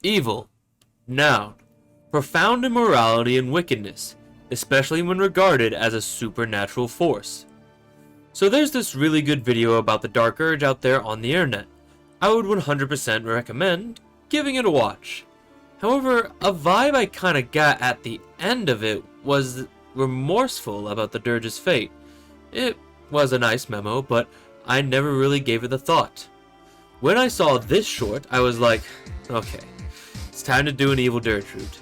Evil. Noun. Profound immorality and wickedness, especially when regarded as a supernatural force. So there's this really good video about the Dark Urge out there on the internet. I would 100% recommend giving it a watch. However, a vibe I kinda got at the end of it was remorseful about the Durge's fate. It was a nice memo, but I never really gave it a thought. When I saw this short, I was like, okay, it's time to do an evil Durge route.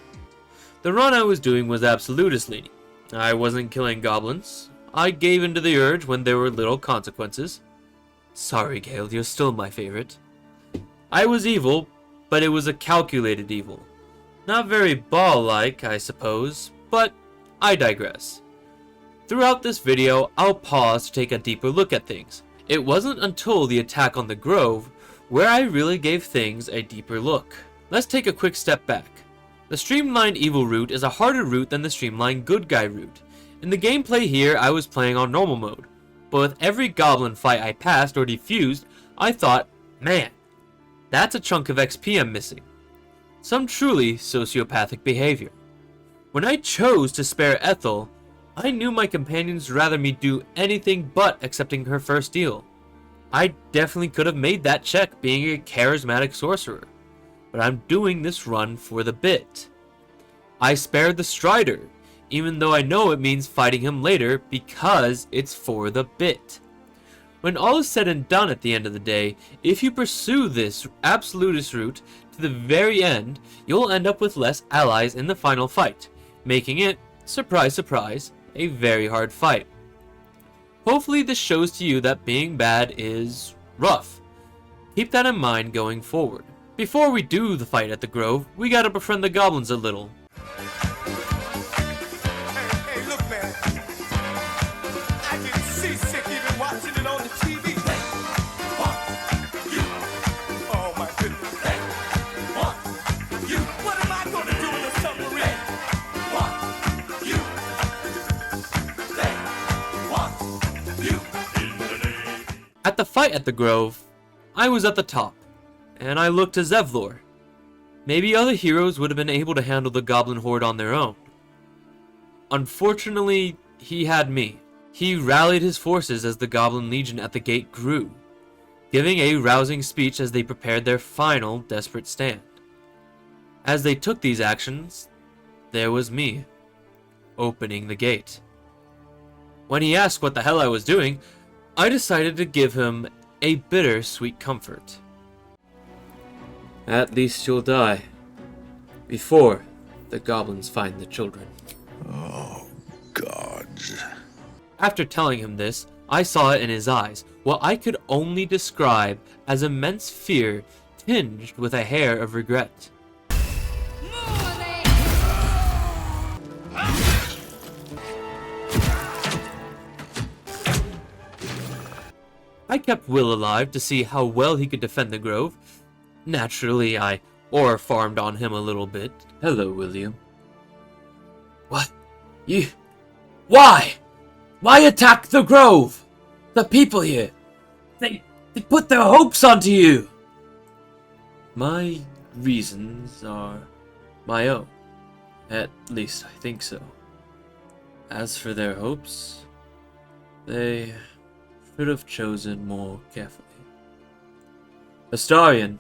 The run I was doing was absolutist leaning. I wasn't killing goblins. I gave into the urge when there were little consequences. Sorry, Gale, you're still my favorite. I was evil, but it was a calculated evil. Not very Ball-like, I suppose, but I digress. Throughout this video, I'll pause to take a deeper look at things. It wasn't until the attack on the Grove where I really gave things a deeper look. Let's take a quick step back. The streamlined evil route is a harder route than the streamlined good guy route. In the gameplay here, I was playing on normal mode, but with every goblin fight I passed or defused, I thought, man, that's a chunk of XP I'm missing. Some truly sociopathic behavior. When I chose to spare Ethel, I knew my companions would rather me do anything but accepting her first deal. I definitely could have made that check being a charismatic sorcerer, but I'm doing this run for the bit. I spared the Strider, even though I know it means fighting him later because it's for the bit. When all is said and done at the end of the day, if you pursue this absolutist route to the very end, you'll end up with less allies in the final fight, making it, surprise surprise, a very hard fight. Hopefully this shows to you that being bad is rough. Keep that in mind going forward. Before we do the fight at the Grove, we gotta befriend the goblins a little. Hey, look, man. I get seasick even watching it on the TV. Oh, my goodness. What am I gonna do in the submarine? At the fight at the Grove, I was at the top, and I looked to Zevlor. Maybe other heroes would have been able to handle the goblin horde on their own. Unfortunately, he had me. He rallied his forces as the goblin legion at the gate grew, giving a rousing speech as they prepared their final desperate stand. As they took these actions, there was me, opening the gate. When he asked what the hell I was doing, I decided to give him a bitter-sweet comfort. At least you'll die before the goblins find the children. Oh, gods. After telling him this, I saw it in his eyes, what I could only describe as immense fear tinged with a hair of regret. I kept Wyll alive to see how well he could defend the Grove. Naturally, I aura farmed on him a little bit. Hello, William. What? You... Why? Why attack the Grove? The people here. They put their hopes onto you. My reasons are my own. At least I think so. As for their hopes, they should have chosen more carefully. Astarion,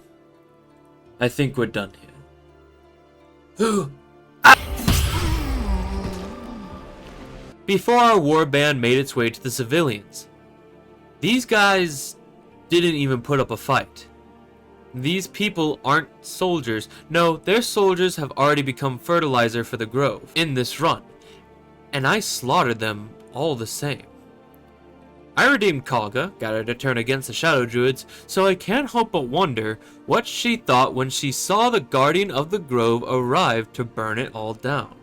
I think we're done here. Who? Before our warband made its way to the civilians, these guys didn't even put up a fight. These people aren't soldiers. No, their soldiers have already become fertilizer for the Grove in this run, and I slaughtered them all the same. I redeemed Kalga, got her to turn against the Shadow Druids, so I can't help but wonder what she thought when she saw the Guardian of the Grove arrive to burn it all down.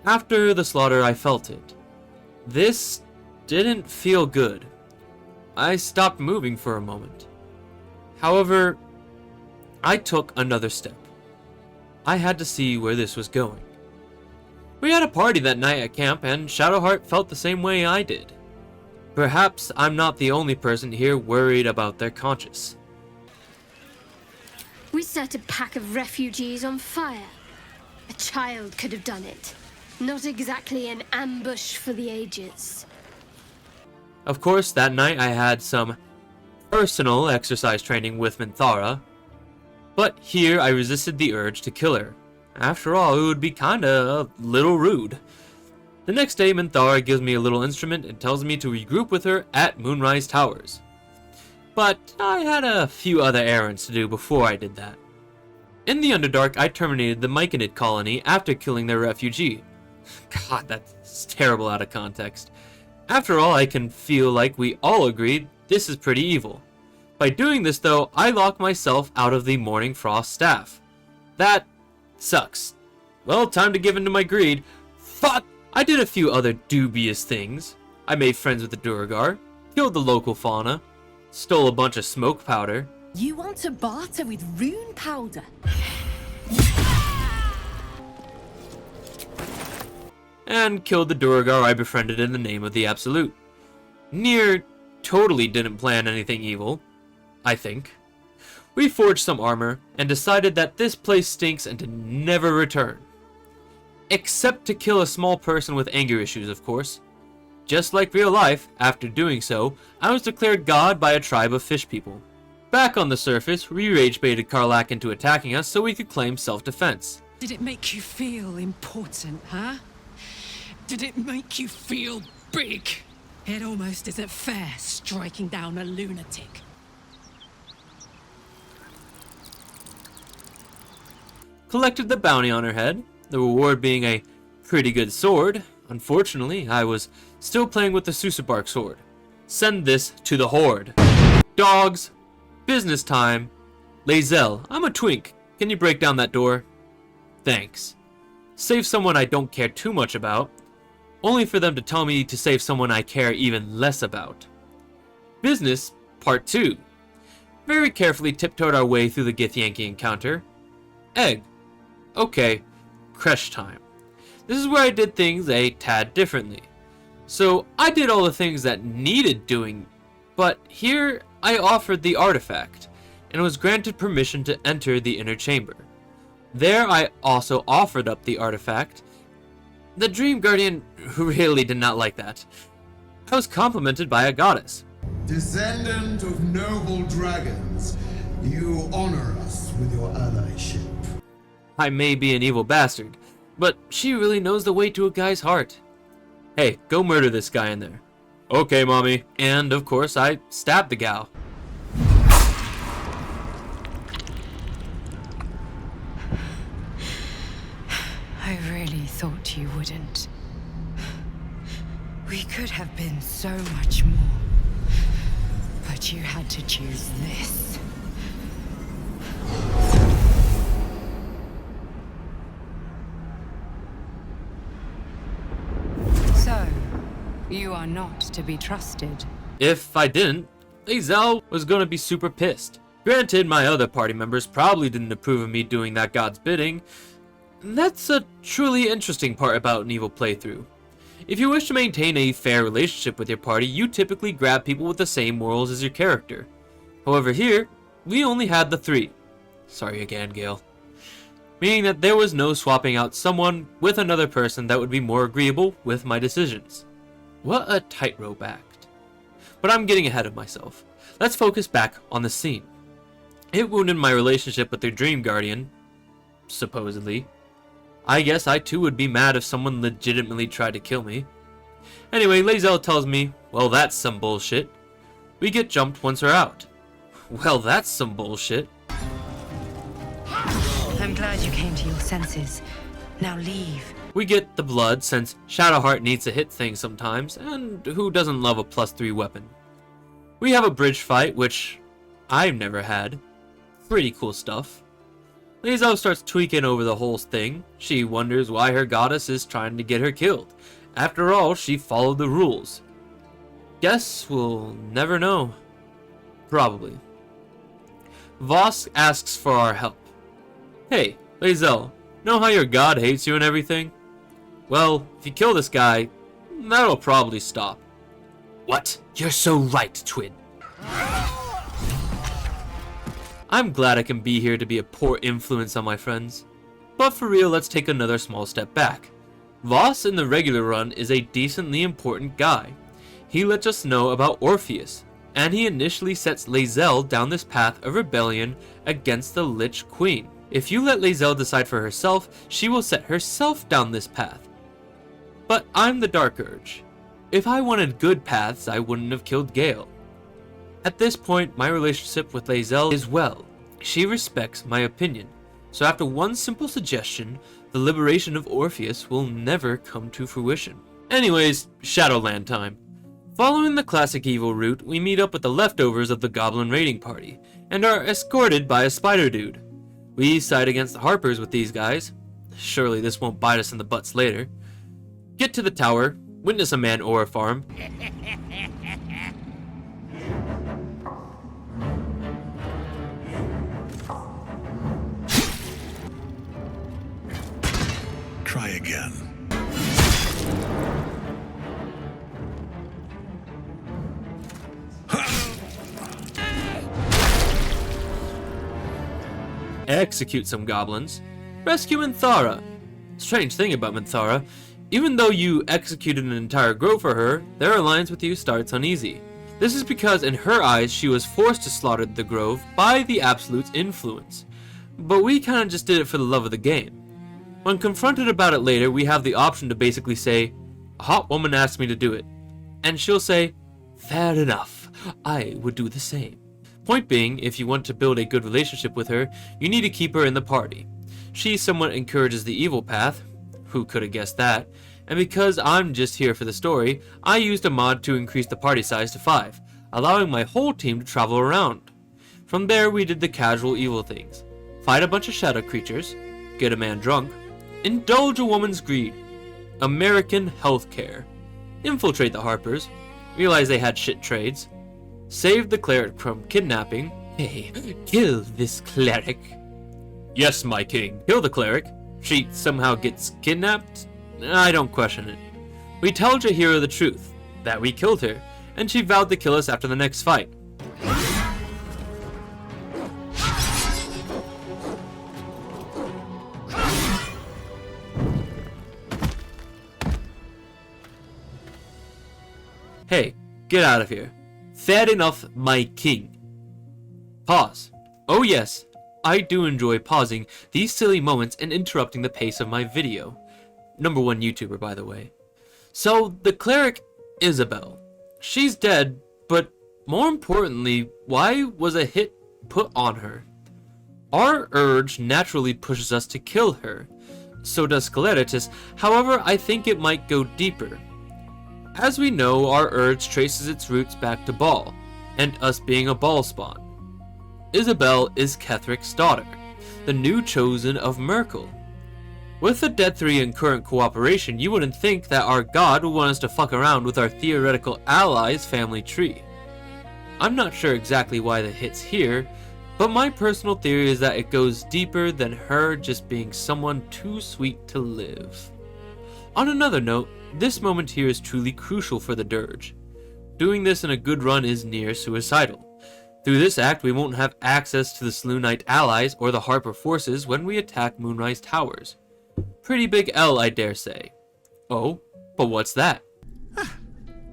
After the slaughter, I felt it. This didn't feel good. I stopped moving for a moment. However, I took another step. I had to see where this was going. We had a party that night at camp, and Shadowheart felt the same way I did. Perhaps I'm not the only person here worried about their conscience. We set a pack of refugees on fire. A child could have done it. Not exactly an ambush for the ages. Of course, that night I had some personal exercise training with Minthara, but here I resisted the urge to kill her. After all, it would be kinda a little rude. The next day, Minthara gives me a little instrument and tells me to regroup with her at Moonrise Towers. But I had a few other errands to do before I did that. In the Underdark, I terminated the Myconid colony after killing their refugee. God, that's terrible out of context. After all, I can feel like we all agreed this is pretty evil. By doing this though, I lock myself out of the Morning Frost staff. That sucks. Well, time to give in to my greed. Fuck! I did a few other dubious things. I made friends with the Durgar, killed the local fauna, stole a bunch of smoke powder. You want to barter with rune powder? And killed the Durgar I befriended in the name of the Absolute. Nier totally didn't plan anything evil, I think. We forged some armor and decided that this place stinks and to never return. Except to kill a small person with anger issues, of course. Just like real life, after doing so, I was declared god by a tribe of fish people. Back on the surface, we rage-baited Karlach into attacking us so we could claim self-defense. Did it make you feel important, huh? Did it make you feel big? It almost isn't fair striking down a lunatic. Collected the bounty on her head, the reward being a pretty good sword. Unfortunately, I was still playing with the Susabark sword. Send this to the Horde. Dogs. Business time. Lae'zel, I'm a twink. Can you break down that door? Thanks. Save someone I don't care too much about, only for them to tell me to save someone I care even less about. Business, part 2. Very carefully tiptoed our way through the Githyanki encounter. Egg. Okay, creche time. This is where I did things a tad differently. So I did all the things that needed doing, but here I offered the artifact, and was granted permission to enter the inner chamber. There I also offered up the artifact. The Dream Guardian really did not like that. I was complimented by a goddess. Descendant of noble dragons, you honor us with your allyship. I may be an evil bastard, but she really knows the way to a guy's heart. Hey, go murder this guy in there. Okay, mommy. And, of course, I stabbed the gal. I really thought you wouldn't. We could have been so much more. But you had to choose this. So, you are not to be trusted. If I didn't, Lae'zel was gonna be super pissed. Granted, my other party members probably didn't approve of me doing that god's bidding. That's a truly interesting part about an evil playthrough. If you wish to maintain a fair relationship with your party, you typically grab people with the same morals as your character. However here, we only had the 3. Sorry again, Gale. Meaning that there was no swapping out someone with another person that would be more agreeable with my decisions. What a tightrope act. But I'm getting ahead of myself. Let's focus back on the scene. It wounded my relationship with their Dream Guardian, supposedly. I guess I too would be mad if someone legitimately tried to kill me. Anyway, Lae'zel tells me, well, that's some bullshit. We get jumped once we're out. Well, that's some bullshit. I'm glad you came to your senses. Now leave. We get the blood since Shadowheart needs to hit things sometimes, and who doesn't love a +3 weapon? We have a bridge fight, which I've never had. Pretty cool stuff. Lae'zel starts tweaking over the whole thing. She wonders why her goddess is trying to get her killed. After all, she followed the rules. Guess we'll never know. Probably. Voss asks for our help. Hey, Lae'zel, know how your god hates you and everything? Well, if you kill this guy, that'll probably stop. What? You're so right, Twin. I'm glad I can be here to be a poor influence on my friends. But for real, let's take another small step back. Voss in the regular run is a decently important guy. He lets us know about Orpheus, and he initially sets Lae'zel down this path of rebellion against the Lich Queen. If you let Lae'zel decide for herself, she will set herself down this path. But I'm the Dark Urge. If I wanted good paths, I wouldn't have killed Gale. At this point, my relationship with Lae'zel is well. She respects my opinion. So after one simple suggestion, the liberation of Orpheus will never come to fruition. Anyways, Shadowland time. Following the classic evil route, we meet up with the leftovers of the goblin raiding party, and are escorted by a spider dude. We side against the Harpers with these guys. Surely this won't bite us in the butts later. Get to the tower, witness a man or a farm. Try again. Execute some goblins. Rescue Minthara. Strange thing about Minthara, even though you executed an entire grove for her, their alliance with you starts uneasy. This is because in her eyes she was forced to slaughter the grove by the Absolute's influence. But we kinda just did it for the love of the game. When confronted about it later, we have the option to basically say, a hot woman asked me to do it. And she'll say, fair enough, I would do the same. Point being, if you want to build a good relationship with her, you need to keep her in the party. She somewhat encourages the evil path, who could have guessed that, and because I'm just here for the story, I used a mod to increase the party size to 5, allowing my whole team to travel around. From there we did the casual evil things. Fight a bunch of shadow creatures, get a man drunk, indulge a woman's greed, American healthcare, infiltrate the Harpers, realize they had shit trades, save the cleric from kidnapping. Hey, kill this cleric. Yes, my king, kill the cleric. She somehow gets kidnapped? I don't question it. We tell Jaheira the truth, that we killed her, and she vowed to kill us after the next fight. Hey, get out of here. Fair enough, my king. Pause. Oh yes, I do enjoy pausing these silly moments and interrupting the pace of my video. #1 YouTuber, by the way. So, the cleric Isabel. She's dead, but more importantly, why was a hit put on her? Our urge naturally pushes us to kill her. So does Skeletitus, however I think it might go deeper. As we know, our urge traces its roots back to Baal, and us being a Baal spawn. Isabel is Kethric's daughter, the new chosen of Merkel. With the Dead 3 in current cooperation, you wouldn't think that our god would want us to fuck around with our theoretical allies' family tree. I'm not sure exactly why the hit's here, but my personal theory is that it goes deeper than her just being someone too sweet to live. On another note, this moment here is truly crucial for the Durge. Doing this in a good run is near suicidal. Through this act, we won't have access to the Slew Knight allies or the Harper forces when we attack Moonrise Towers. Pretty big L, I dare say. Oh, but what's that?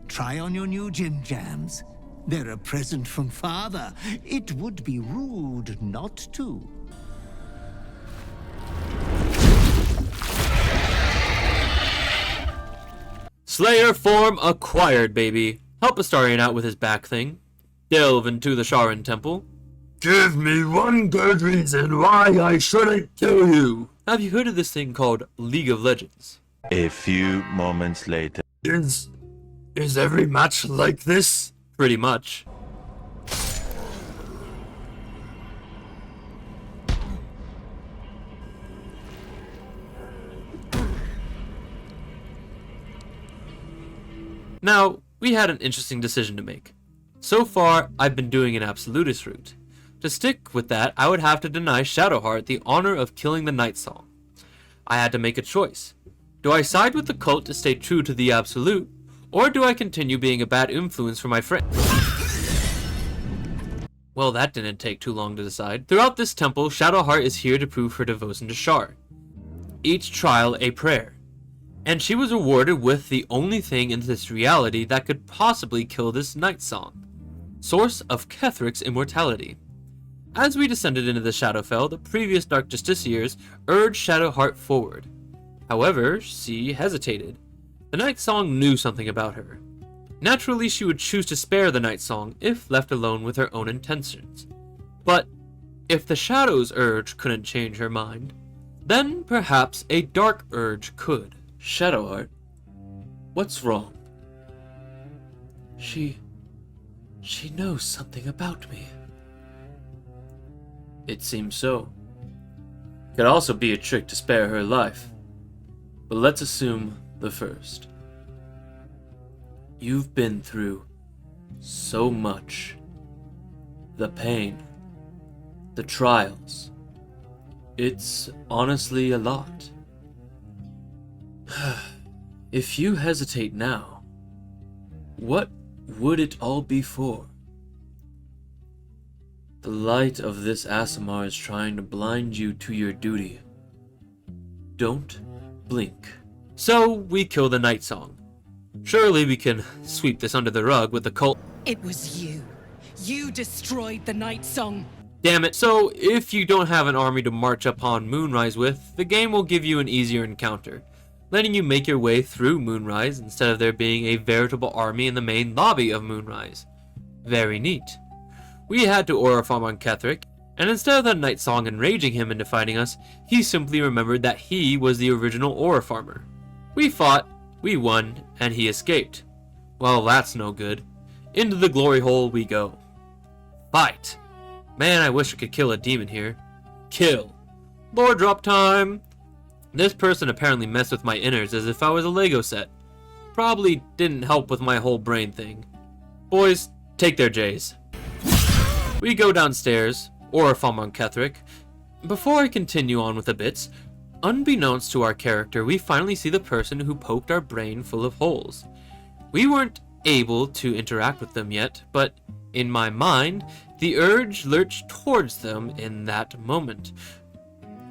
Try on your new gym jams. They're a present from Father. It would be rude not to. Slayer form acquired, baby. Help Astarion out with his back thing. Delve into the Sharan Temple. Give me one good reason why I shouldn't kill you. Have you heard of this thing called League of Legends? A few moments later. Is every match like this? Pretty much. Now, we had an interesting decision to make. So far, I've been doing an Absolutist route. To stick with that, I would have to deny Shadowheart the honor of killing the Night Song. I had to make a choice. Do I side with the cult to stay true to the Absolute, or do I continue being a bad influence for my friend? Well, that didn't take too long to decide. Throughout this temple, Shadowheart is here to prove her devotion to Shar. Each trial a prayer. And she was rewarded with the only thing in this reality that could possibly kill this night song. Source of Kethric's immortality. As we descended into the Shadowfell, the previous Dark Justiciars urged Shadowheart forward. However, she hesitated. The Night Song knew something about her. Naturally, she would choose to spare the Night Song if left alone with her own intentions. But if the Shadow's urge couldn't change her mind, then perhaps a dark urge could. Shadowheart, what's wrong? She knows something about me. It seems so. Could also be a trick to spare her life. But let's assume the first. You've been through so much. The pain. The trials. It's honestly a lot. If you hesitate now, what would it all be for? The light of this Aasimar is trying to blind you to your duty. Don't blink. So we kill the Night Song. Surely we can sweep this under the rug with the cult. It was you. You destroyed the Night Song. Damn it. So if you don't have an army to march upon Moonrise with, the game will give you an easier encounter, letting you make your way through Moonrise instead of there being a veritable army in the main lobby of Moonrise. Very neat. We had to aura farm on Ketheric, and instead of the Night Song enraging him into fighting us, he simply remembered that he was the original aura farmer. We fought, we won, and he escaped. Well, that's no good. Into the glory hole we go. Fight! Man, I wish I could kill a demon here. Kill! Lore drop time! This person apparently messed with my innards as if I was a Lego set. Probably didn't help with my whole brain thing. Boys, take their J's. We go downstairs, aura farm on Ketheric. Before I continue on with the bits, unbeknownst to our character, we finally see the person who poked our brain full of holes. We weren't able to interact with them yet, but in my mind, the urge lurched towards them in that moment.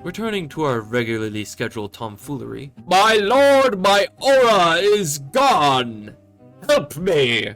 Returning to our regularly scheduled tomfoolery. My lord, my aura is gone! Help me!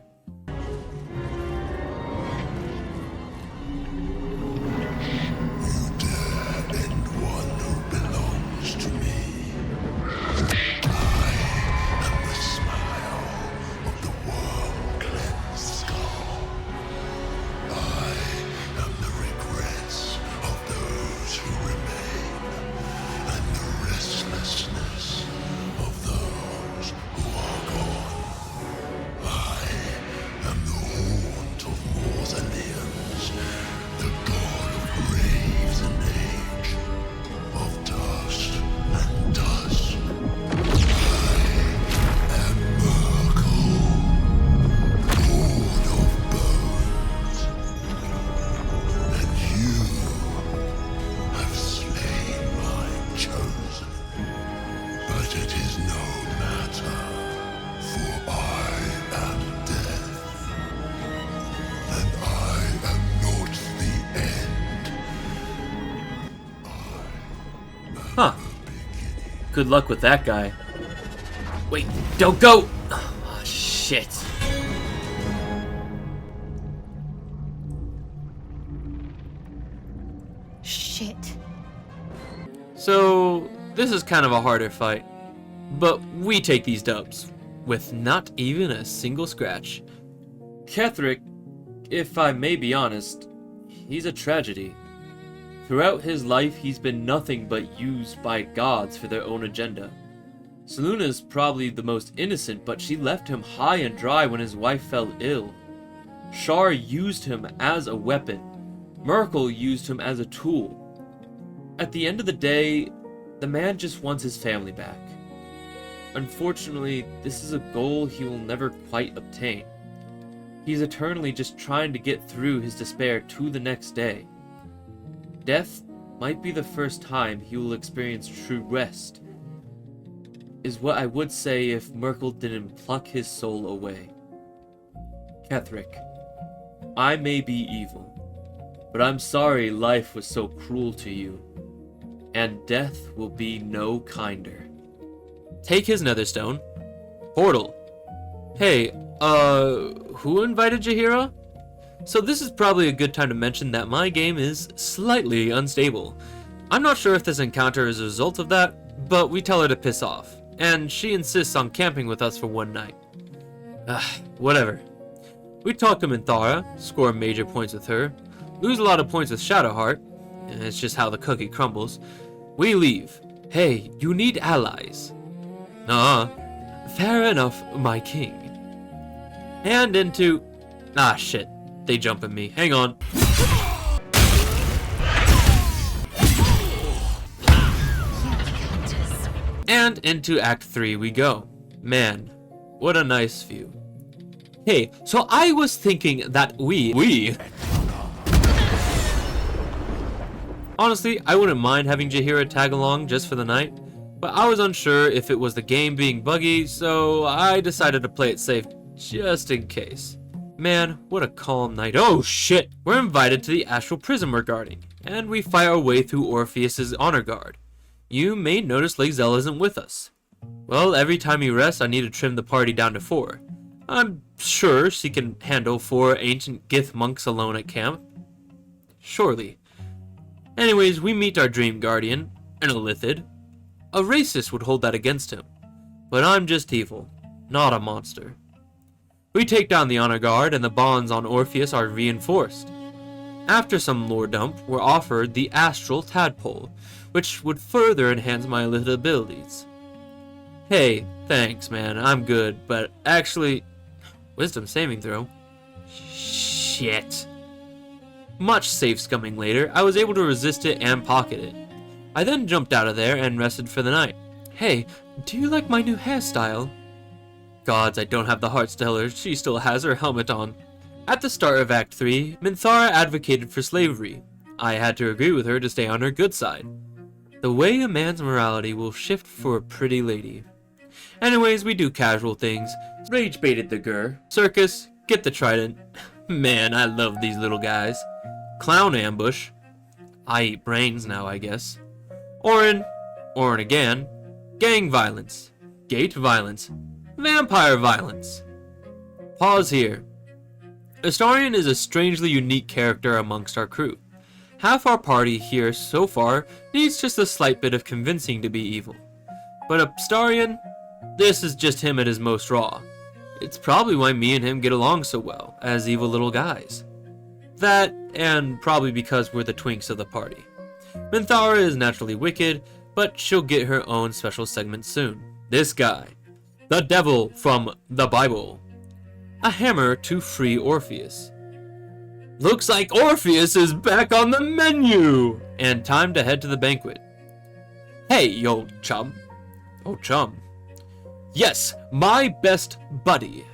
Huh. Good luck with that guy. Wait, don't go! Oh, shit. Shit. So, this is kind of a harder fight. But we take these dubs, with not even a single scratch. Ketheric, if I may be honest, he's a tragedy. Throughout his life, he's been nothing but used by gods for their own agenda. Selûne's probably the most innocent, but she left him high and dry when his wife fell ill. Shar used him as a weapon. Merkel used him as a tool. At the end of the day, the man just wants his family back. Unfortunately, this is a goal he will never quite obtain. He's eternally just trying to get through his despair to the next day. Death might be the first time he will experience true rest, is what I would say if Merkel didn't pluck his soul away. Ketheric, I may be evil, but I'm sorry life was so cruel to you, and death will be no kinder. Take his netherstone. Portal. Hey, who invited Jaheira? So this is probably a good time to mention that my game is slightly unstable. I'm not sure if this encounter is a result of that, but we tell her to piss off, and she insists on camping with us for one night. Whatever. We talk to Minthara, score major points with her, lose a lot of points with Shadowheart, and it's just how the cookie crumbles. We leave. Hey, you need allies. Fair enough, my king. And into... Ah, shit. They jump at me. Hang on. And into Act 3 we go. Man, what a nice view. Hey, so I was thinking that we... Honestly, I wouldn't mind having Jaheira tag along just for the night, but I was unsure if it was the game being buggy, so I decided to play it safe just in case. Man, what a calm night. Oh shit! We're invited to the astral prison we're guarding, and we fight our way through Orpheus's honor guard. You may notice Lae'zel isn't with us. Well, every time he rests, I need to trim the party down to 4. I'm sure she can handle 4 ancient Gith monks alone at camp. Surely. Anyways, we meet our dream guardian, an Illithid. A racist would hold that against him, but I'm just evil, not a monster. We take down the honor guard, and the bonds on Orpheus are reinforced. After some lore dump, we're offered the astral tadpole, which would further enhance my Illithid abilities. Hey, thanks man, I'm good, but actually... Wisdom saving throw? Shit. Much safe scumming later, I was able to resist it and pocket it. I then jumped out of there and rested for the night. Hey, do you like my new hairstyle? Gods, I don't have the hearts to tell her she still has her helmet on. At the start of Act 3, Minthara advocated for slavery. I had to agree with her to stay on her good side. The way a man's morality will shift for a pretty lady. Anyways, we do casual things. Rage baited the Gur. Circus, get the trident. Man, I love these little guys. Clown ambush. I eat brains now, I guess. Orin again. Gang violence. Gate violence. Vampire violence. Pause here. Astarion is a strangely unique character amongst our crew. Half our party here so far needs just a slight bit of convincing to be evil. But Astarion, this is just him at his most raw. It's probably why me and him get along so well, as evil little guys. That, and probably because we're the twinks of the party. Minthara is naturally wicked, but she'll get her own special segment soon. This guy. The devil from the Bible. A hammer to free Orpheus. Looks like Orpheus is back on the menu! And time to head to the banquet. Hey, yo chum. Oh, chum. Yes, my best buddy.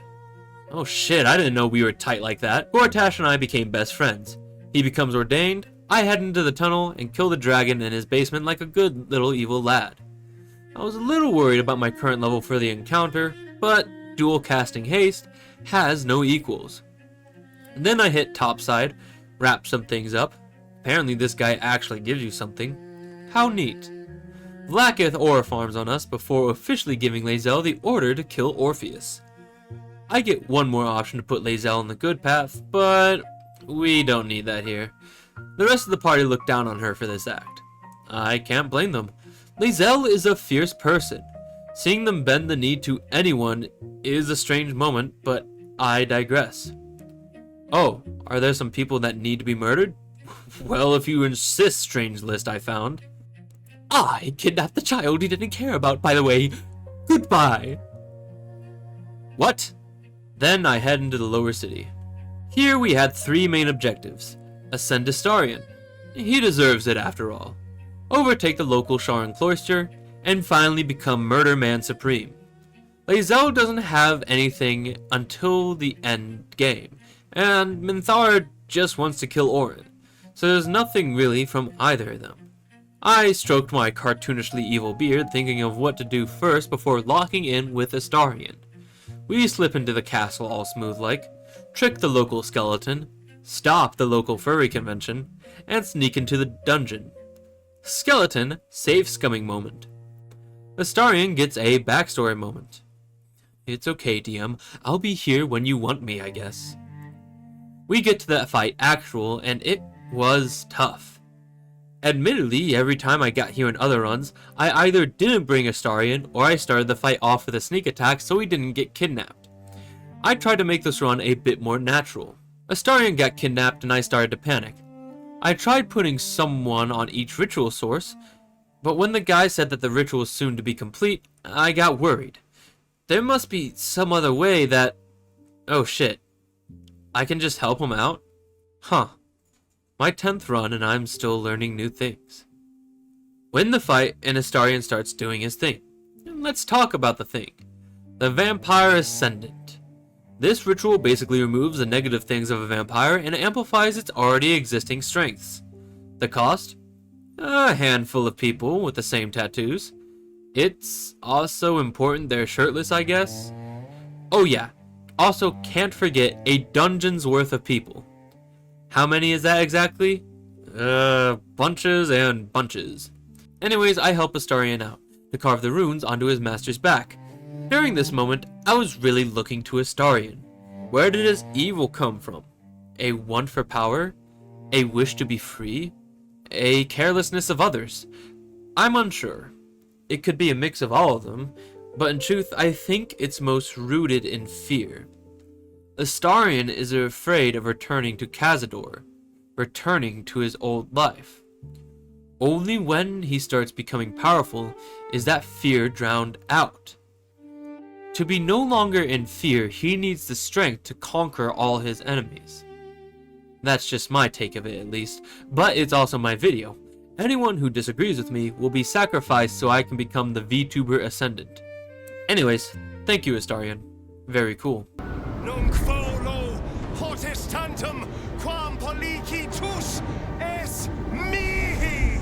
Oh shit, I didn't know we were tight like that. Gortash and I became best friends. He becomes ordained, I head into the tunnel and kill the dragon in his basement like a good little evil lad. I was a little worried about my current level for the encounter, but dual casting haste has no equals. And then I hit topside, wrap some things up. Apparently this guy actually gives you something. How neat. Vlaakith aura farms on us before officially giving Lae'zel the order to kill Orpheus. I get one more option to put Lae'zel on the good path, but we don't need that here. The rest of the party look down on her for this act. I can't blame them. Lae'zel is a fierce person. Seeing them bend the knee to anyone is a strange moment, but I digress. Oh, are there some people that need to be murdered? Well, if you insist, strange list I found. I kidnapped the child he didn't care about, by the way. Goodbye. What? Then I head into the lower city. Here we had 3 main objectives. Ascend Astarion. He deserves it after all. Overtake the local Sharan cloister, and finally become Murder Man Supreme. Lae'zel doesn't have anything until the end game, and Minthara just wants to kill Orin, so there's nothing really from either of them. I stroked my cartoonishly evil beard, thinking of what to do first before locking in with Astarion. We slip into the castle all smooth like, trick the local skeleton, stop the local furry convention, and sneak into the dungeon. Skeleton, safe scumming moment. Astarion gets a backstory moment. It's okay, DM. I'll be here when you want me, I guess. We get to that fight actual, and it was tough. Admittedly, every time I got here in other runs, I either didn't bring Astarion, or I started the fight off with a sneak attack so he didn't get kidnapped. I tried to make this run a bit more natural. Astarion got kidnapped and I started to panic. I tried putting someone on each ritual source, but when the guy said that the ritual was soon to be complete, I got worried. There must be some other way that... Oh shit. I can just help him out? Huh. My 10th run and I'm still learning new things. Win the fight and Astarion starts doing his thing. And let's talk about the thing. The Vampire Ascendant. This ritual basically removes the negative things of a vampire and amplifies its already existing strengths. The cost? A handful of people with the same tattoos. It's also important they're shirtless, I guess. Oh yeah, also can't forget a dungeon's worth of people. How many is that exactly? Bunches and bunches. Anyways, I help Astarion out to carve the runes onto his master's back. During this moment, I was really looking to Astarion. Where did his evil come from? A want for power? A wish to be free? A carelessness of others? I'm unsure. It could be a mix of all of them, but in truth, I think it's most rooted in fear. Astarion is afraid of returning to Cazador, returning to his old life. Only when he starts becoming powerful is that fear drowned out. To be no longer in fear, he needs the strength to conquer all his enemies. That's just my take of it, at least, but it's also my video. Anyone who disagrees with me will be sacrificed so I can become the VTuber Ascendant. Anyways, thank you, Astarion. Very cool. Nunc volo potestantem quam policitus es mihi.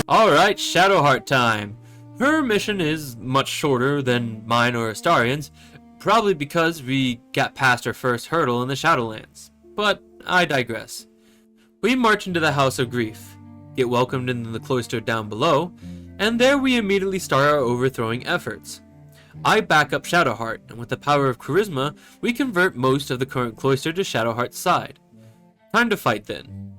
Alright, Shadowheart time. Her mission is much shorter than mine or Astarion's, probably because we got past our first hurdle in the Shadowlands. But I digress. We march into the House of Grief, get welcomed into the cloister down below, and there we immediately start our overthrowing efforts. I back up Shadowheart, and with the power of charisma, we convert most of the current cloister to Shadowheart's side. Time to fight then.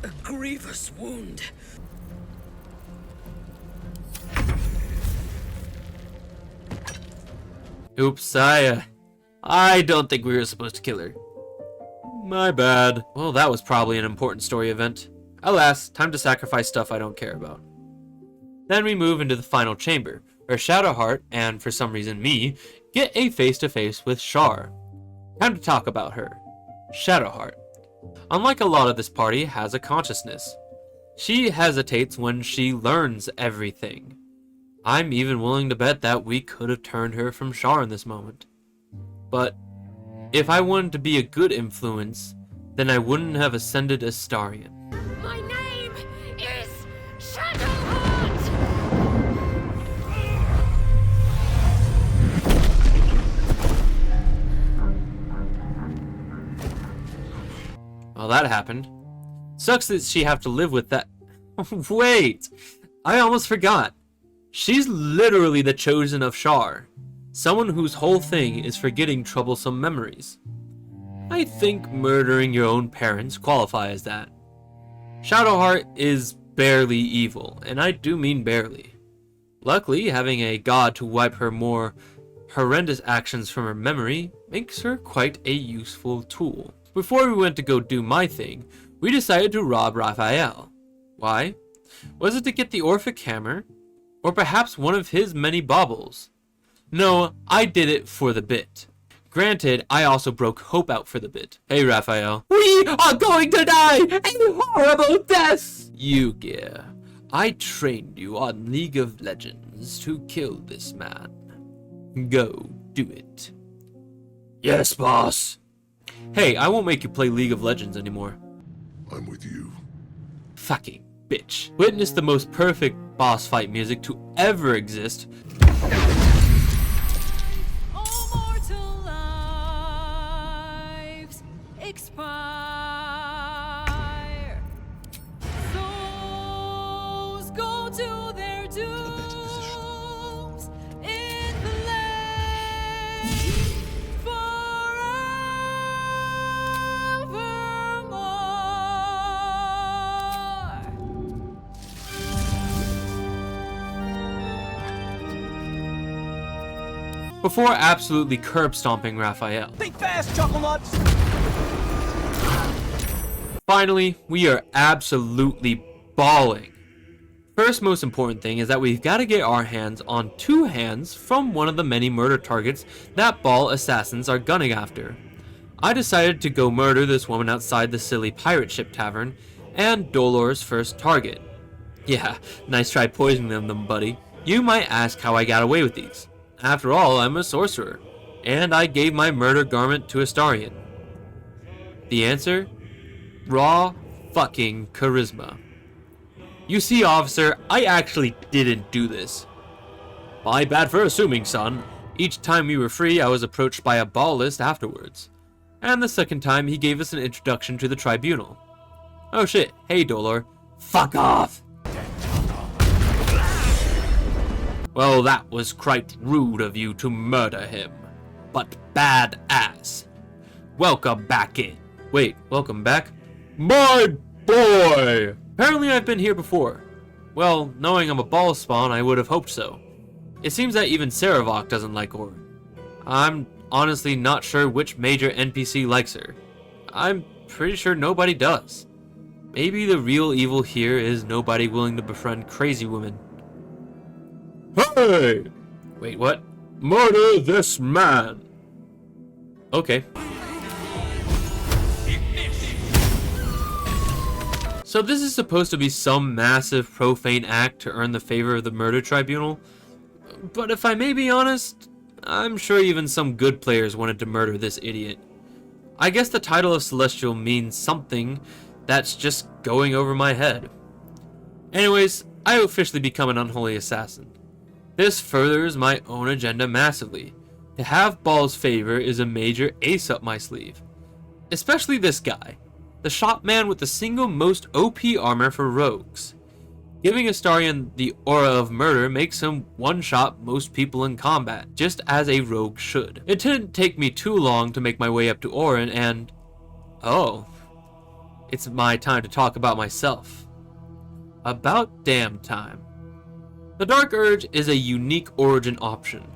A grievous wound. Oops, I don't think we were supposed to kill her. My bad. Well, that was probably an important story event. Alas, time to sacrifice stuff I don't care about. Then we move into the final chamber, where Shadowheart, and for some reason me, get a face-to-face with Shar. Time to talk about her. Shadowheart. Unlike a lot of this party, has a consciousness. She hesitates when she learns everything. I'm even willing to bet that we could have turned her from Shar in this moment. But if I wanted to be a good influence, then I wouldn't have ascended Astarion. My name is Shadowheart! Well, that happened. Sucks that she have to live with that. Wait! I almost forgot. She's literally the chosen of Shar. Someone whose whole thing is forgetting troublesome memories. I think murdering your own parents qualify as that. Shadowheart is barely evil, and I do mean barely. Luckily, having a god to wipe her more horrendous actions from her memory makes her quite a useful tool. Before we went to go do my thing, we decided to rob Raphael. Why? Was it to get the Orphic Hammer? Or perhaps one of his many baubles? No, I did it for the bit. Granted, I also broke Hope out for the bit. Hey, Raphael. We are going to die a horrible death! Yugia, I trained you on League of Legends to kill this man. Go, do it. Yes, boss. Hey, I won't make you play League of Legends anymore. I'm with you. Fucking bitch. Witness the most perfect boss fight music to ever exist. before absolutely curb stomping Raphael. Think fast, Chuckle Nuts! Finally, we are absolutely bawling. First most important thing is that we've got to get our hands on 2 hands from one of the many murder targets that Ball assassins are gunning after. I decided to go murder this woman outside the silly pirate ship tavern, and Dolor's first target. Yeah, nice try poisoning them, buddy. You might ask how I got away with these. After all, I'm a sorcerer, and I gave my murder garment to Astarion. The answer? Raw fucking charisma. You see, officer, I actually didn't do this. My bad for assuming, son. Each time we were free, I was approached by a ballist afterwards. And the second time, he gave us an introduction to the tribunal. Oh shit, hey Dolor. Fuck off! Well, that was quite rude of you to murder him. But badass. Welcome back in. Wait, welcome back? My boy! Apparently I've been here before. Well, knowing I'm a ball spawn, I would have hoped so. It seems that even Saravok doesn't like Orin. I'm honestly not sure which major NPC likes her. I'm pretty sure nobody does. Maybe the real evil here is nobody willing to befriend crazy women. Hey! Wait, what? Murder this man! Okay. So this is supposed to be some massive profane act to earn the favor of the murder tribunal, but if I may be honest, I'm sure even some good players wanted to murder this idiot. I guess the title of Celestial means something that's just going over my head. Anyways, I officially become an unholy assassin. This furthers my own agenda massively. To have Ball's favor is a major ace up my sleeve. Especially this guy. The shot man with the single most OP armor for rogues. Giving Astarion the aura of murder makes him one-shot most people in combat, just as a rogue should. It didn't take me too long to make my way up to Orin and... oh. It's my time to talk about myself. About damn time. The Dark Urge is a unique origin option.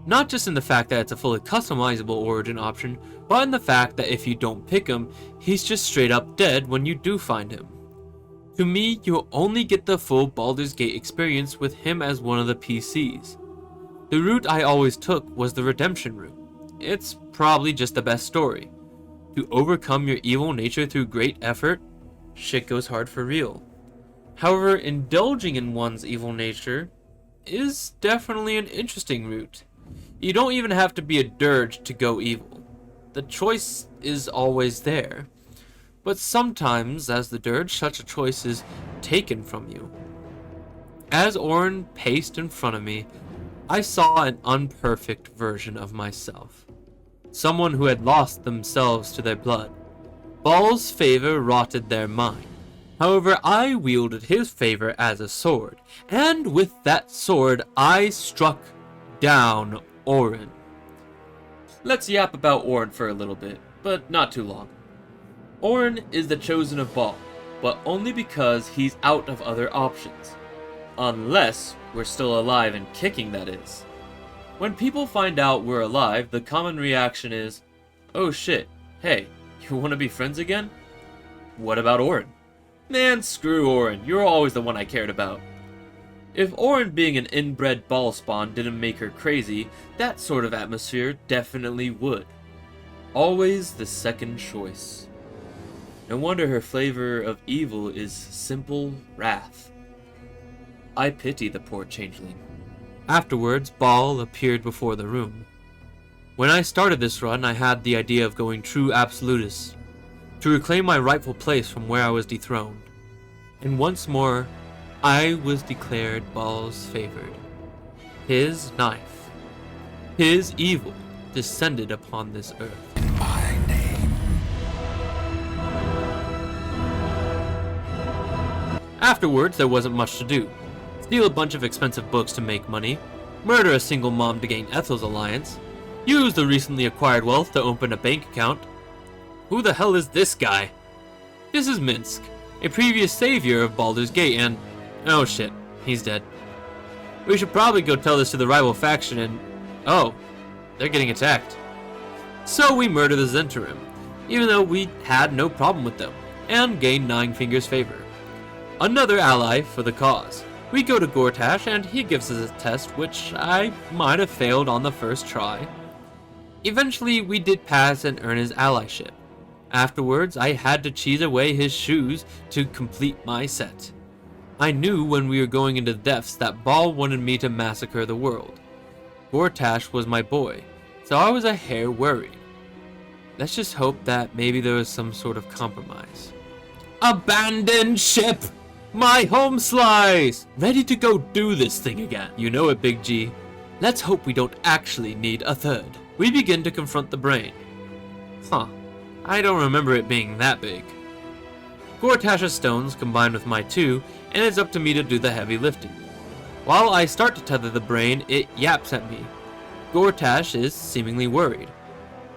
Not just in the fact that it's a fully customizable origin option, but in the fact that if you don't pick him, he's just straight up dead when you do find him. To me, you'll only get the full Baldur's Gate experience with him as one of the PCs. The route I always took was the redemption route. It's probably just the best story. To overcome your evil nature through great effort, shit goes hard for real. However, indulging in one's evil nature is definitely an interesting route. You don't even have to be a Durge to go evil. The choice is always there. But sometimes, as the Durge, such a choice is taken from you. As Orin paced in front of me, I saw an unperfect version of myself. Someone who had lost themselves to their blood. Ball's favor rotted their mind. However, I wielded his favor as a sword, and with that sword, I struck down Orin. Let's yap about Orin for a little bit, but not too long. Orin is the chosen of Ball, but only because he's out of other options. Unless we're still alive and kicking, that is. When people find out we're alive, the common reaction is, oh shit, hey, you wanna be friends again? What about Orin? Man, screw Orin, you're always the one I cared about. If Orin being an inbred ball spawn didn't make her crazy, that sort of atmosphere definitely would. Always the second choice. No wonder her flavor of evil is simple wrath. I pity the poor changeling. Afterwards, Ball appeared before the room. When I started this run, I had the idea of going true absolutist, to reclaim my rightful place from where I was dethroned. And once more, I was declared Ball's favored. His knife, his evil, descended upon this earth. In my name. Afterwards, there wasn't much to do. Steal a bunch of expensive books to make money, murder a single mom to gain Ethel's alliance, use the recently acquired wealth to open a bank account. Who the hell is this guy? This is Minsk, a previous savior of Baldur's Gate, and oh shit, he's dead. We should probably go tell this to the rival faction and... oh, they're getting attacked. So we murder the Zhentarim, even though we had no problem with them, and gain Nine Fingers' favor. Another ally for the cause. We go to Gortash and he gives us a test which I might have failed on the first try. Eventually we did pass and earn his allyship. Afterwards I had to cheese away his shoes to complete my set. I knew when we were going into the depths that Baal wanted me to massacre the world. Gortash was my boy, so I was a hair worried. Let's just hope that maybe there was some sort of compromise. Abandoned ship! My home slice! Ready to go do this thing again. You know it, Big G. Let's hope we don't actually need a third. We begin to confront the brain. Huh. I don't remember it being that big. Gortash's stones combined with my 2, and it's up to me to do the heavy lifting. While I start to tether the brain, it yaps at me. Gortash is seemingly worried.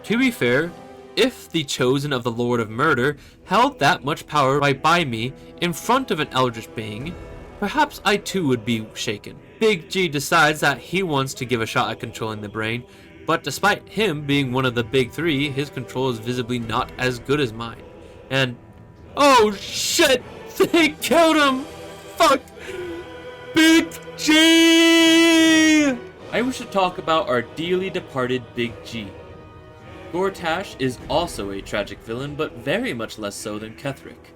To be fair, if the chosen of the Lord of Murder held that much power right by me in front of an eldritch being, perhaps I too would be shaken. Big G decides that he wants to give a shot at controlling the brain, but despite him being one of the big 3, his control is visibly not as good as mine. And oh shit! They killed him! Fuck! Big G! I wish to talk about our dearly departed Big G. Gortash is also a tragic villain, but very much less so than Ketheric.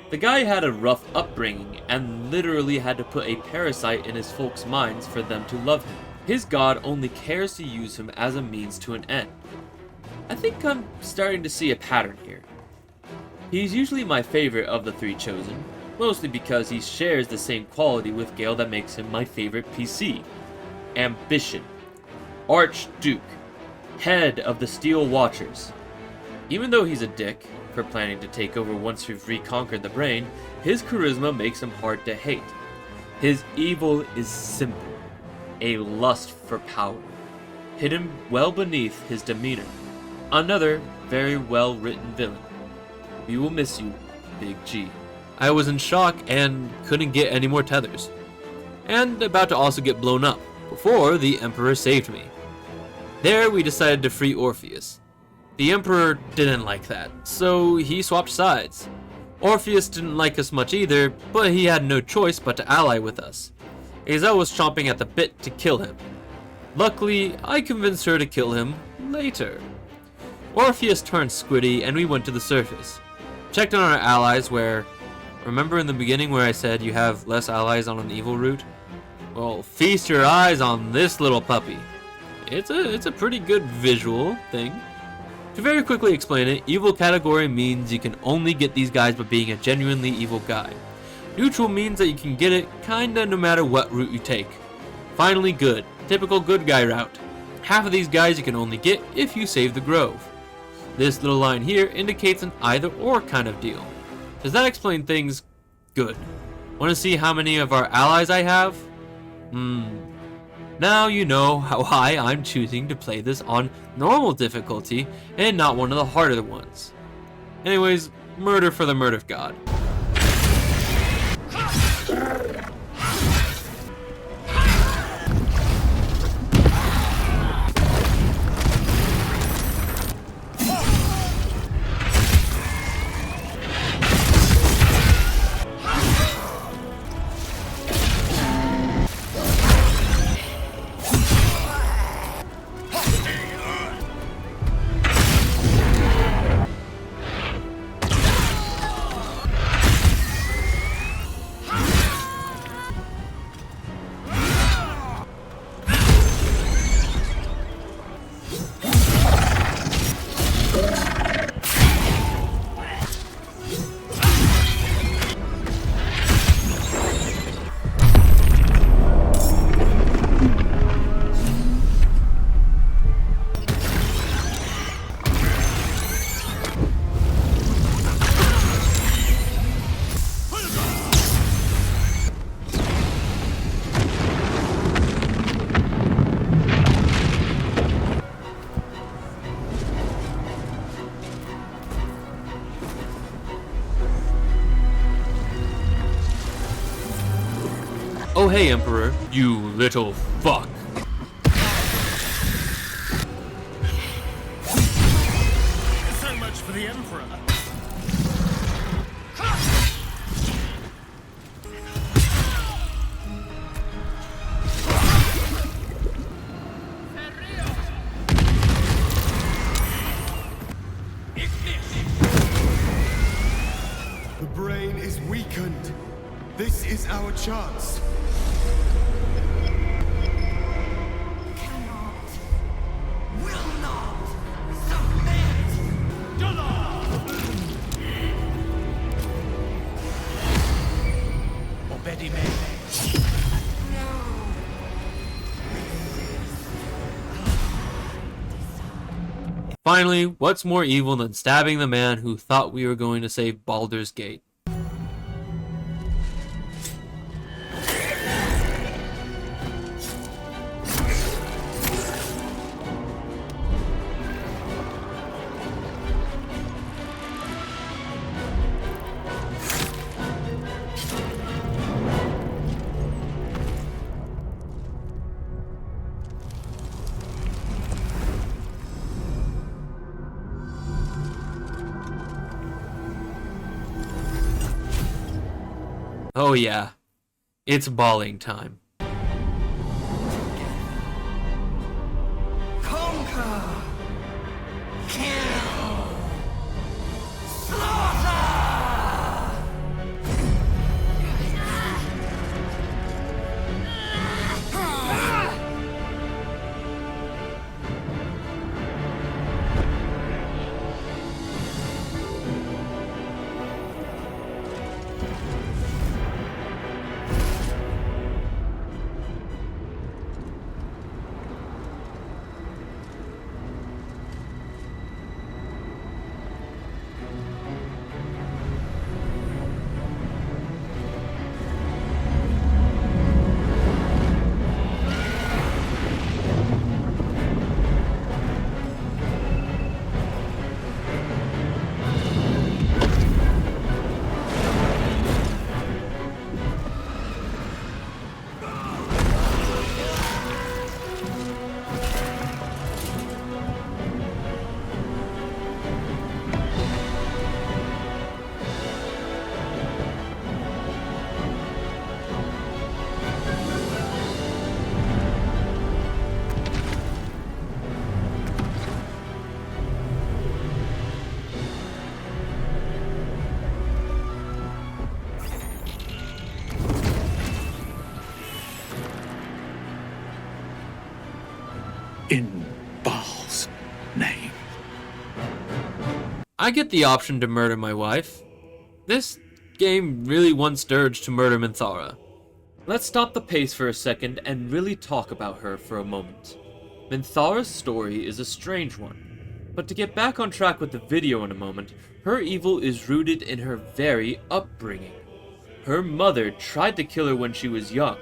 The guy had a rough upbringing, and literally had to put a parasite in his folks' minds for them to love him. His god only cares to use him as a means to an end. I think I'm starting to see a pattern here. He's usually my favorite of the 3 chosen, mostly because he shares the same quality with Gale that makes him my favorite PC. Ambition. Archduke. Head of the Steel Watchers. Even though he's a dick for planning to take over once we've reconquered the brain, his charisma makes him hard to hate. His evil is simple. A lust for power. Hidden well beneath his demeanor. Another very well written villain. We will miss you, Big G. I was in shock and couldn't get any more tethers. And about to also get blown up, before the Emperor saved me. There we decided to free Orpheus. The Emperor didn't like that, so he swapped sides. Orpheus didn't like us much either, but he had no choice but to ally with us. Azel was chomping at the bit to kill him. Luckily, I convinced her to kill him later. Orpheus turned squiddy and we went to the surface. Checked on our allies where... Remember in the beginning where I said you have less allies on an evil route? Well, feast your eyes on this little puppy. It's a pretty good visual thing. To very quickly explain it, evil category means you can only get these guys by being a genuinely evil guy. Neutral means that you can get it kinda no matter what route you take. Finally good, typical good guy route. Half of these guys you can only get if you save the grove. This little line here indicates an either or kind of deal. Does that explain things? Good. Want to see how many of our allies I have? Now you know why I'm choosing to play this on normal difficulty and not one of the harder ones. Anyways, murder for the murder god. Oh hey, Emperor, you little fuck. is weakened. This is our chance. Cannot, will not submit. Finally, what's more evil than stabbing the man who thought we were going to save Baldur's Gate? Oh yeah, it's bawling time. Conquer. Kill. Slaughter. In Baal's name. I get the option to murder my wife. This game really wants Durge to murder Minthara. Let's stop the pace for a second and really talk about her for a moment. Minthara's story is a strange one, but to get back on track with the video in a moment, her evil is rooted in her very upbringing. Her mother tried to kill her when she was young.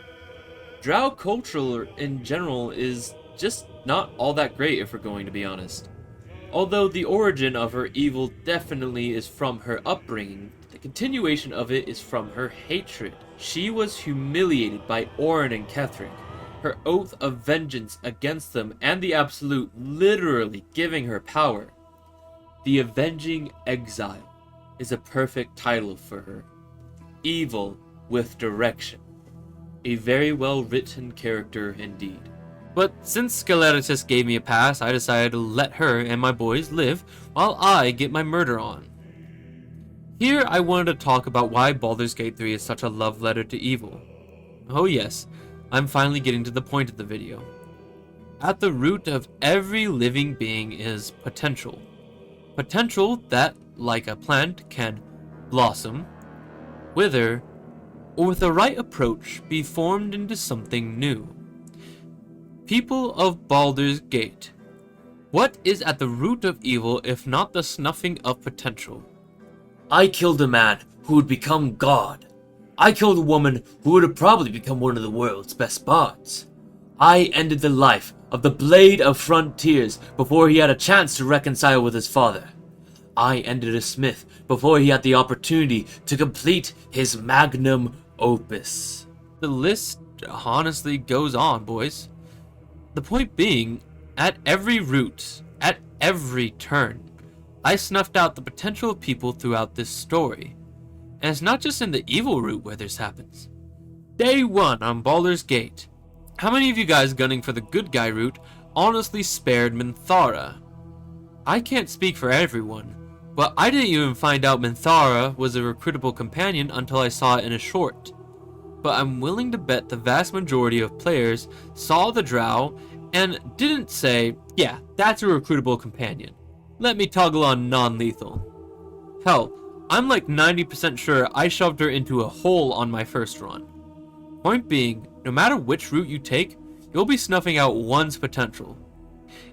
Drow culture in general is just not all that great, if we're going to be honest. Although the origin of her evil definitely is from her upbringing, the continuation of it is from her hatred. She was humiliated by Orin and Ketheric, her oath of vengeance against them and the Absolute literally giving her power. The Avenging Exile is a perfect title for her. Evil with direction. A very well written character indeed. But since Skeletitus gave me a pass, I decided to let her and my boys live while I get my murder on. Here I wanted to talk about why Baldur's Gate 3 is such a love letter to evil. Oh yes, I'm finally getting to the point of the video. At the root of every living being is potential. Potential that, like a plant, can blossom, wither, or with the right approach be formed into something new. People of Baldur's Gate, what is at the root of evil if not the snuffing of potential? I killed a man who would become God. I killed a woman who would have probably become one of the world's best bards. I ended the life of the Blade of Frontiers before he had a chance to reconcile with his father. I ended a smith before he had the opportunity to complete his magnum opus. The list honestly goes on, boys. The point being, at every root, at every turn, I snuffed out the potential of people throughout this story. And it's not just in the evil route where this happens. Day 1 on Baldur's Gate. How many of you guys gunning for the good guy route honestly spared Minthara? I can't speak for everyone, But I didn't even find out Minthara was a recruitable companion until I saw it in a short. But I'm willing to bet the vast majority of players saw the drow and didn't say, yeah, that's a recruitable companion. Let me toggle on non-lethal. Hell, I'm like 90% sure I shoved her into a hole on my first run. Point being, no matter which route you take, you'll be snuffing out one's potential.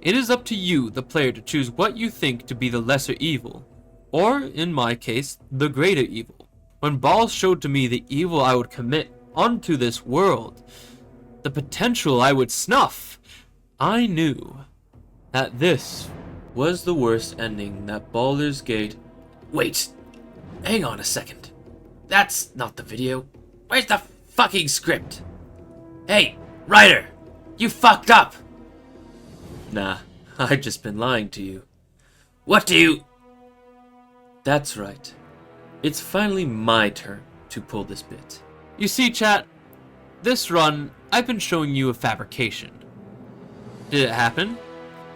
It is up to you, the player, to choose what you think to be the lesser evil, or, in my case, the greater evil. When Balls showed to me the evil I would commit onto this world, the potential I would snuff, I knew that this was the worst ending that Baldur's Gate... Wait, hang on a second. That's not the video. Where's the fucking script? Hey, writer, you fucked up. Nah, I've just been lying to you. What do you... That's right. It's finally my turn to pull this bit. You see, chat, this run, I've been showing you a fabrication. Did it happen?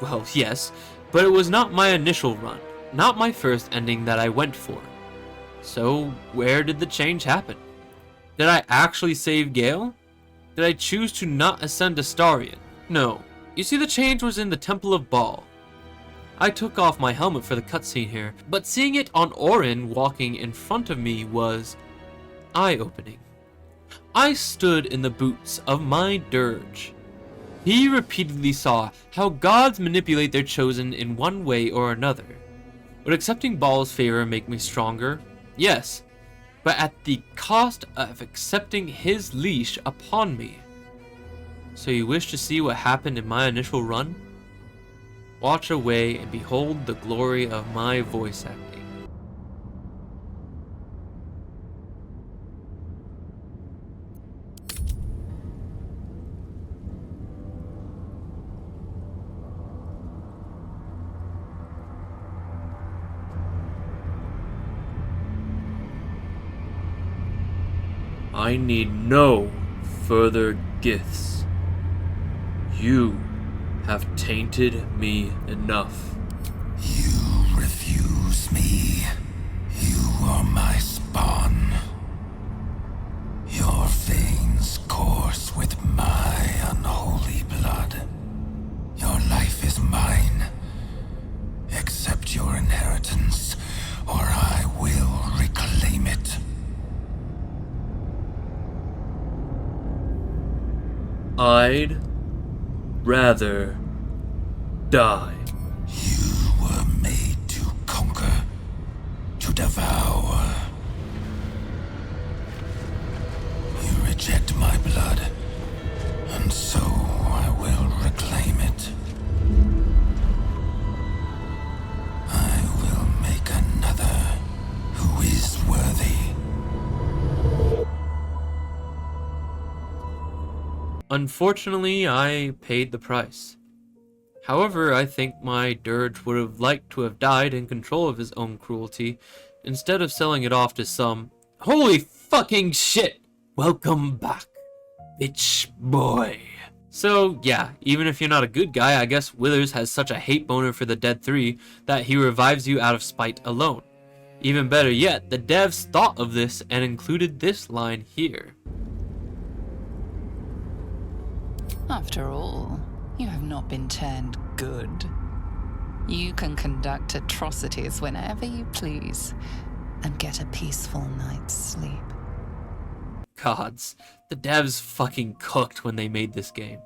Well, yes, but it was not my initial run, not my first ending that I went for. So, where did the change happen? Did I actually save Gale? Did I choose to not ascend Astarion? No. You see, the change was in the Temple of Baal. I took off my helmet for the cutscene here, but seeing it on Orin walking in front of me was eye-opening. I stood in the boots of my Durge. He repeatedly saw how gods manipulate their chosen in one way or another. Would accepting Baal's favor make me stronger? Yes, but at the cost of accepting his leash upon me. So you wish to see what happened in my initial run? Watch away and behold the glory of my voice acting. I need no further gifts. You have tainted me enough. You refuse me. You are my spawn. Your veins course with my unholy blood. Your life is mine. Accept your inheritance, or I will reclaim it. I'd rather die. You were made to conquer, to devour. You reject my blood, and so I will reclaim it. I will make another who is worthy. Unfortunately, I paid the price. However, I think my Durge would have liked to have died in control of his own cruelty, instead of selling it off to some... Holy fucking shit! Welcome back, bitch boy. So, yeah, even if you're not a good guy, I guess Withers has such a hate boner for the Dead 3 that he revives you out of spite alone. Even better yet, the devs thought of this and included this line here. After all, you have not been turned good. You can conduct atrocities whenever you please, and get a peaceful night's sleep. Gods, the devs fucking cooked when they made this game.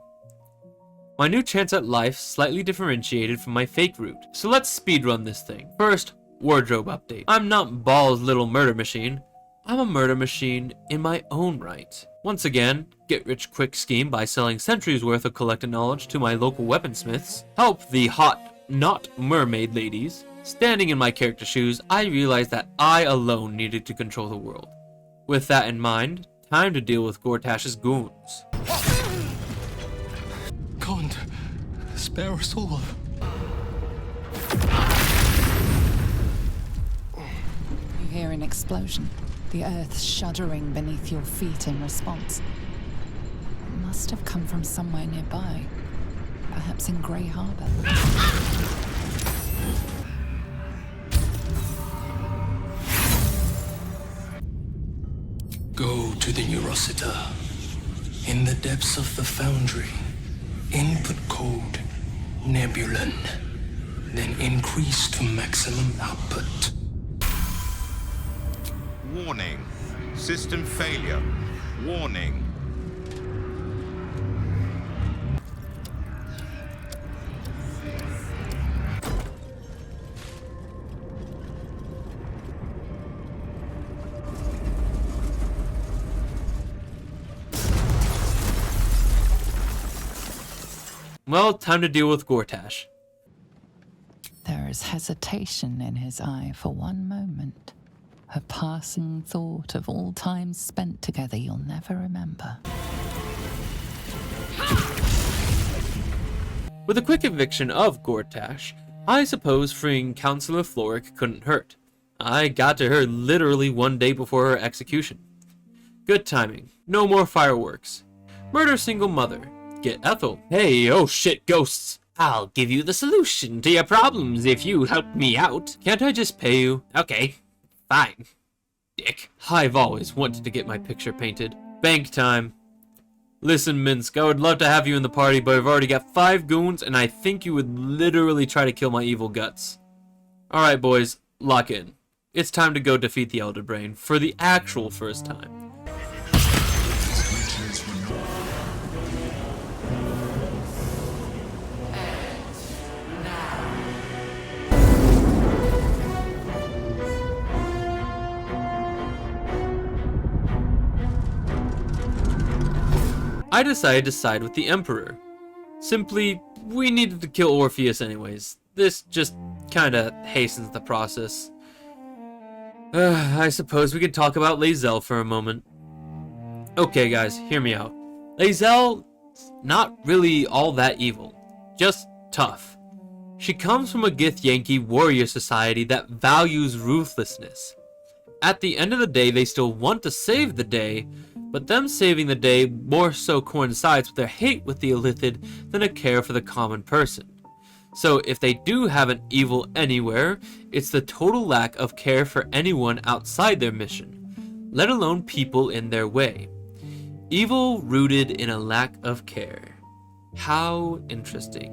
My new chance at life slightly differentiated from my fake route, so let's speedrun this thing. First, wardrobe update. I'm not Baal's little murder machine. I'm a murder machine in my own right. Once again, get-rich-quick scheme by selling centuries worth of collected knowledge to my local weaponsmiths. Help the hot, not mermaid ladies. Standing in my character shoes, I realized that I alone needed to control the world. With that in mind, time to deal with Gortash's goons. God, spare us all. You hear an explosion, the earth shuddering beneath your feet in response. It must have come from somewhere nearby, perhaps in Grey Harbor. Go to the Eurocita. In the depths of the foundry, input code Nebulon. Then increase to maximum output. Warning. System failure. Warning. Well, time to deal with Gortash. There is hesitation in his eye for one moment. A passing thought of all times spent together you'll never remember. With a quick eviction of Gortash, I suppose freeing Councillor Floric couldn't hurt. I got to her literally one day before her execution. Good timing. No more fireworks. Murder single mother. Get Ethel. Hey, oh shit, ghosts. I'll give you the solution to your problems if you help me out. Can't I just pay you? Okay, fine. Dick. I've always wanted to get my picture painted. Bank time. Listen, Minsk, I would love to have you in the party, but I've already got 5 goons, and I think you would literally try to kill my evil guts. Alright, boys, lock in. It's time to go defeat the Elder Brain for the actual first time. I decided to side with the Emperor. Simply, we needed to kill Orpheus anyways. This just kinda hastens the process. I suppose we could talk about Lae'zel for a moment. Okay guys, hear me out. Lae'zel, not really all that evil. Just tough. She comes from a Githyanki warrior society that values ruthlessness. At the end of the day, they still want to save the day, but them saving the day more so coincides with their hate with the Illithid than a care for the common person. So if they do have an evil anywhere, it's the total lack of care for anyone outside their mission, let alone people in their way. Evil rooted in a lack of care. How interesting.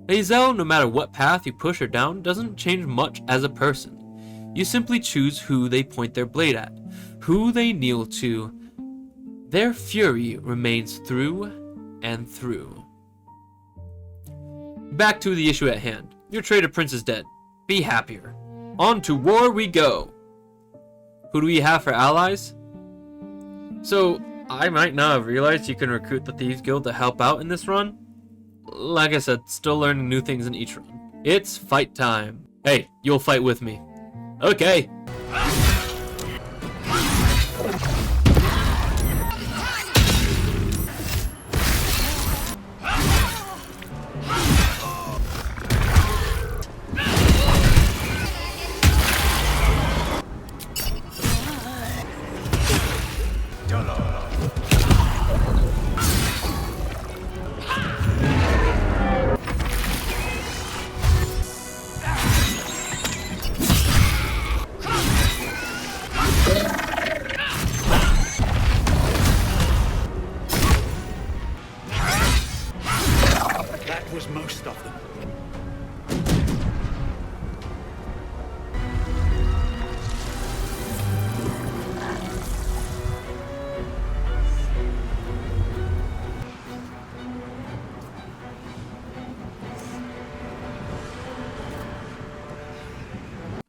Lae'zel, no matter what path you push her down, doesn't change much as a person. You simply choose who they point their blade at, who they kneel to. Their fury remains through and through. Back to the issue at hand. Your traitor prince is dead. Be happier. On to war we go. Who do we have for allies? So, I might not have realized you can recruit the Thieves Guild to help out in this run. Like I said, still learning new things in each run. It's fight time. Hey, you'll fight with me. Okay.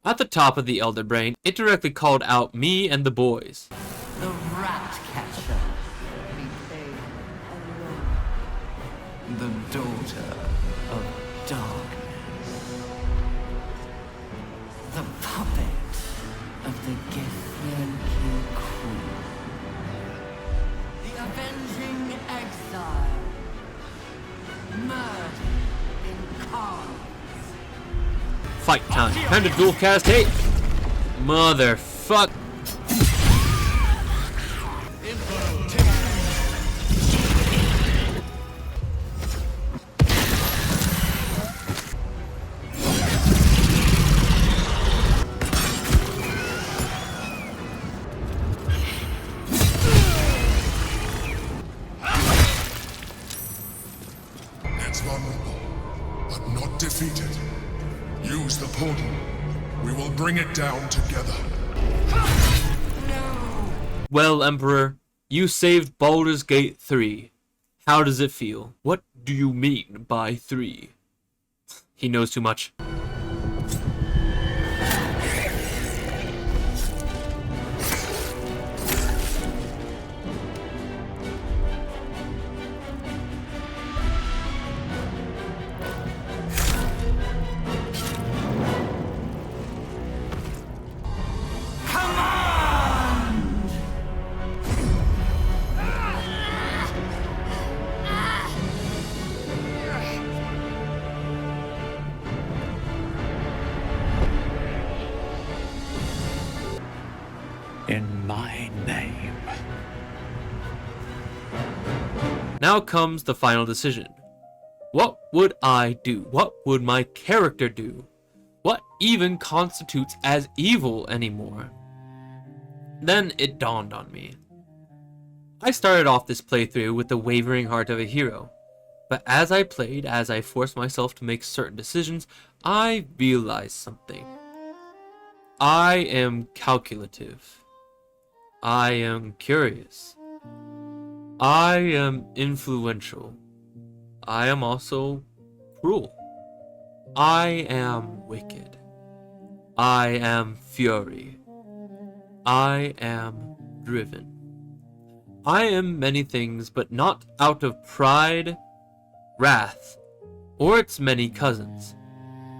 At the top of the Elder Brain, it directly called out me and the boys. The rat catcher. The daughter of darkness. The puppet of the Githyanki Queen. The avenging exile. Murder incarnate. Fight time. Time to dual cast hate. Motherfuck. the portal. We will bring it down together. Well, Emperor, you saved Baldur's Gate 3. How does it feel? What do you mean by 3? He knows too much. In my name. Now comes the final decision. What would I do? What would my character do? What even constitutes as evil anymore? Then it dawned on me. I started off this playthrough with the wavering heart of a hero, but as I played, as I forced myself to make certain decisions, I realized something. I am calculative. I am curious. I am influential. I am also cruel. I am wicked. I am fury. I am driven. I am many things, but not out of pride, wrath, or its many cousins.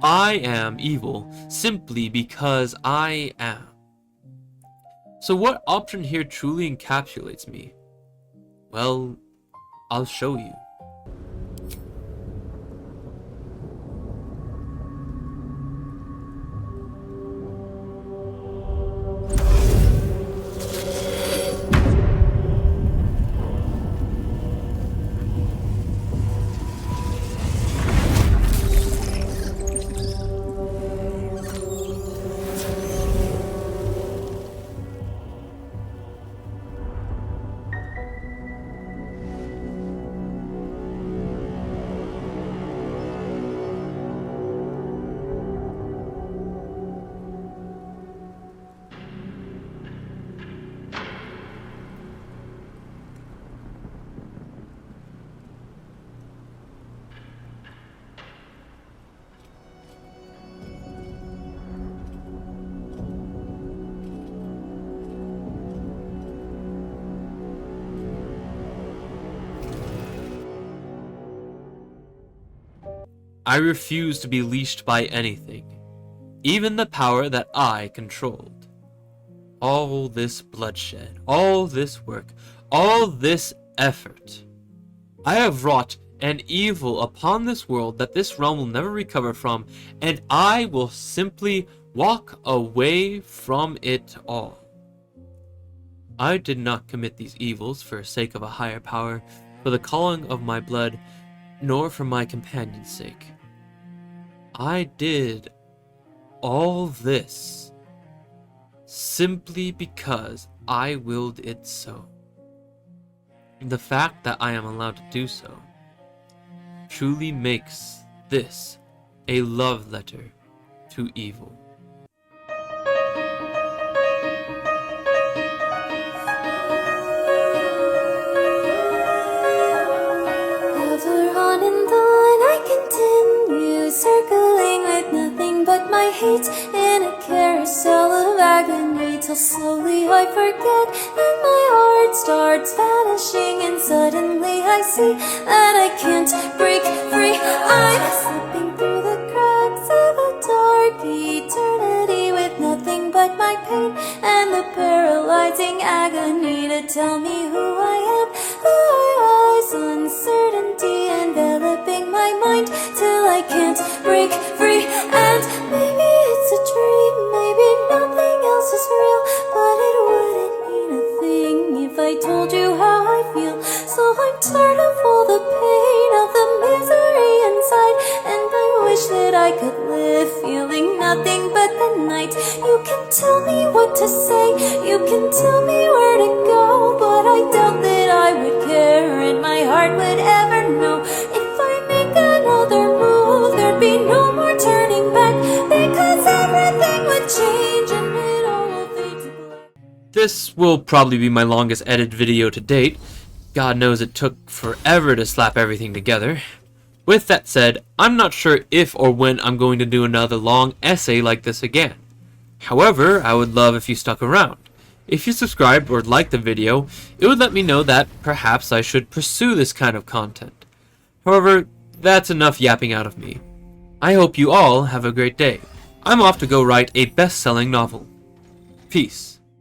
I am evil simply because I am. So what option here truly encapsulates me? Well, I'll show you. I refuse to be leashed by anything, even the power that I controlled. All this bloodshed, all this work, all this effort. I have wrought an evil upon this world that this realm will never recover from, and I will simply walk away from it all. I did not commit these evils for the sake of a higher power, for the calling of my blood, nor for my companion's sake. I did all this simply because I willed it so. The fact that I am allowed to do so truly makes this a love letter to evil. Ever on and on I continue, circling with nothing but my hate in a carousel of agony, till slowly I forget and my heart starts vanishing, and suddenly I see that I can't break free. I'm slipping through the cracks of a dark eternity with nothing but my pain and the paralyzing agony to tell me who I am. There was uncertainty enveloping my mind till I can't break free. And maybe it's a dream, maybe nothing else is real, but it wouldn't mean a thing if I told you how I feel. So I'm tired of all the pain, of the misery inside, and I wish that I could live feeling nothing but the night. You can tell me what to say, you can tell me where to go, but I doubt that I would care and my heart would ever know. If I make another move, there'd be no more turning back, because This will probably be my longest edited video to date. God knows it took forever to slap everything together. With that said, I'm not sure if or when I'm going to do another long essay like this again. However, I would love if you stuck around. If you subscribed or liked the video, it would let me know that perhaps I should pursue this kind of content. However, that's enough yapping out of me. I hope you all have a great day. I'm off to go write a best-selling novel. Peace.